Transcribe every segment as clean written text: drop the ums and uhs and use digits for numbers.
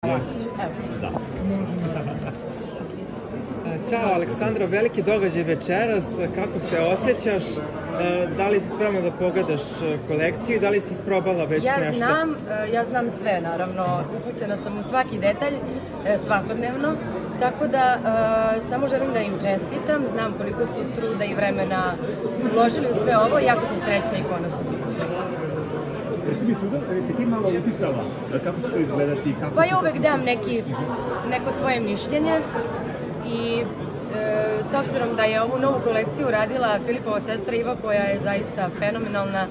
Da. Ćao Aleksandra, veliki događaj večeras, kako se osjećaš, da li si spremna da pogledaš kolekciju i da li si isprobala već nešto? Ja znam sve, naravno, upućena sam u svaki detalj, svakodnevno, tako da samo želim da im čestitam, znam koliko su truda i vremena uložili u sve ovo, jako sam srećna i ponosna zbog toga. Reci mi, si ti malo uticala kako će to izgledati? Pa ja uvek dam neko svoje mišljenje i s obzirom da je ovu novu kolekciju radila Filipova sestra Iva, koja je zaista fenomenalna,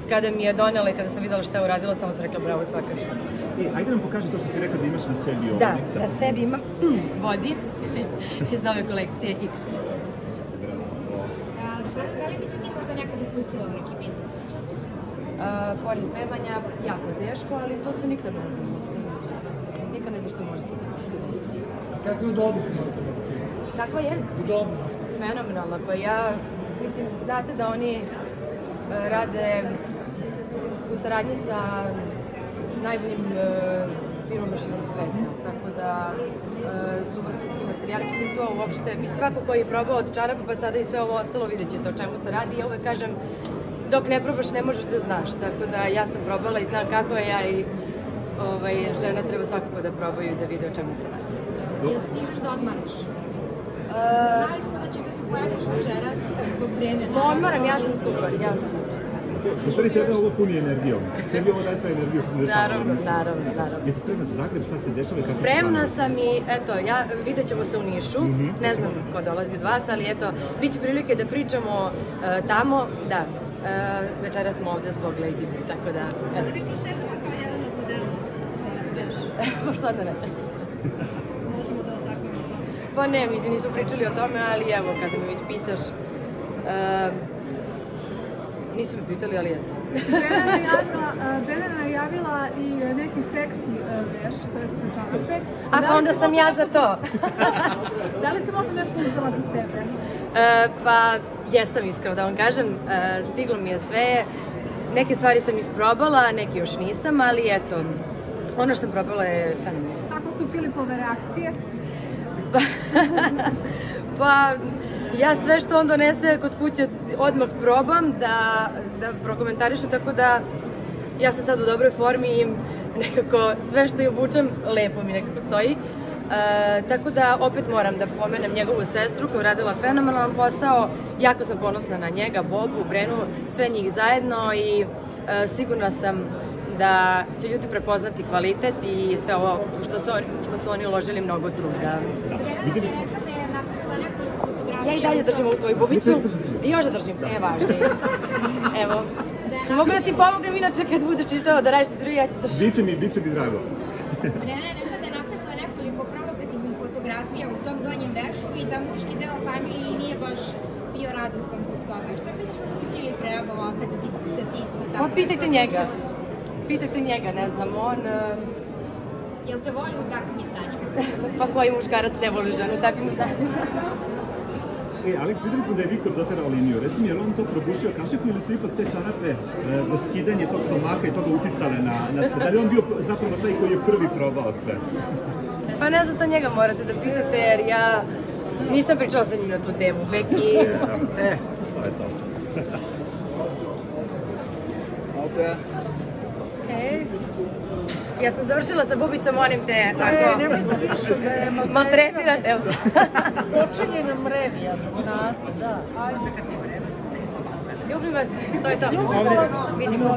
kada mi je donela i kada sam videla šta je uradila, samo sam rekla bravo, svaka čast. Ajde nam pokaži to što si rekla da imaš na sebi ovo. Da, na sebi imam vodi iz nove kolekcije X. Aleksandra, da li bi se ti možda nekad upustila u neki biznis? Pored pevanja, jako teško, ali to se nikad ne zna, mislim. Nikad ne zna što može se upustiti. Kakva je udobnost nove kolekcije? Kakva je? Udobnost. Fenomenalna, pa ja, mislim, znate da oni rade u saradnji sa najboljim firmama širom sveta, tako da su vrhunski materijali, mislim to uopšte, mislim svako koji je probao od čarapa pa sada i sve ovo ostalo vidjet ćete o čemu se radi, ja uvek kažem dok ne probaš ne možeš da znaš, tako da ja sam probala i znam kako je, ja i žena treba svakako da probaju i da vide o čemu se radi. Jel stižeš da odmaraš? Znali smo da će da se pojaviš večeras zbog Brene. Odmaram, ja sam super. U stvari tebe ovo puni energijom. Tebi ovo daje svoju energiju što se dešava. Naravno. Jesi spremna za Zagreb, šta se dešava i kako se planuje? Spremna sam i, eto, vidjet ćemo se u Nišu. Ne znam ko dolazi od vas, ali eto, bit će prilike da pričamo tamo, da. Večera smo ovde zbog Lady B, tako da... Da bi pošetila kao jedan od modela za veš? Pa što da ne? Možemo da očekujemo to. Pa ne, mislim, nismo pričali o tome, ali evo, kada me već pitaš... Nisu me pitali, ali eto. Bela je najavila i neki seksi veš, to je na čarape. A pa onda sam ja za to. Da li si možda nešto uzela za sebe? Pa, jesam iskreno da vam kažem, stiglo mi je sve, neke stvari sam isprobala, neke još nisam, ali eto, ono što sam probala je fenomenalno. Kako su Filipove reakcije? Pa, ja sve što on donese kod kuće odmah probam da prokomentarišem, tako da ja sam sad u dobroj formi i nekako sve što je obučem lepo mi nekako stoji. Tako da opet moram da pomenem njegovu sestru koja je radila fenomenalan posao, jako sam ponosna na njega, Bobu, Brenu, sve njih zajedno i sigurna sam da će ljudi prepoznati kvalitet i sve ovo što su oni uložili mnogo truda. Brena nam je rekla da je napisala nekoliko fotografija. Ja i dalje držim ovu tvoju bubicu i još da držim, važno. Evo. Mogu da ti pomognem inače kad budeš išao da radiš intervju, ja ću držati. Biće mi drago. Brena je rekla da je napravila nekoliko provokativnih fotografija u tom donjem vešu i da muški deo familije nije baš bio radostan zbog toga. Šta misliš kako bi Filip reagovao kada bi se ti na tako... Pa pitajte njega. Pitajte njega, ne znam, on... Jel te voli u takvim izdanjima? Pa koji muškarac ne voli ženu u takvim izdanjima? Aleks, videli smo da je Viktor doterao liniju. Reci mi, je li on to probušio kašiku ili su ipak te čarape za skidanje tog stomaka i toga uticale na sve? Da li on bio zapravo taj koji je prvi probao sve? Pa ne znam, to njega morate da pitate, jer ja nisam pričala sa njim na tu temu, Beki. To je to. Ja sam završila sa bubicom, molim te, ako... Nemoj da više da je maltretirate, evo sad. Počinje nam revija, da, ajde. Ljubim vas, to je to. Ljubim vas. Vidimo.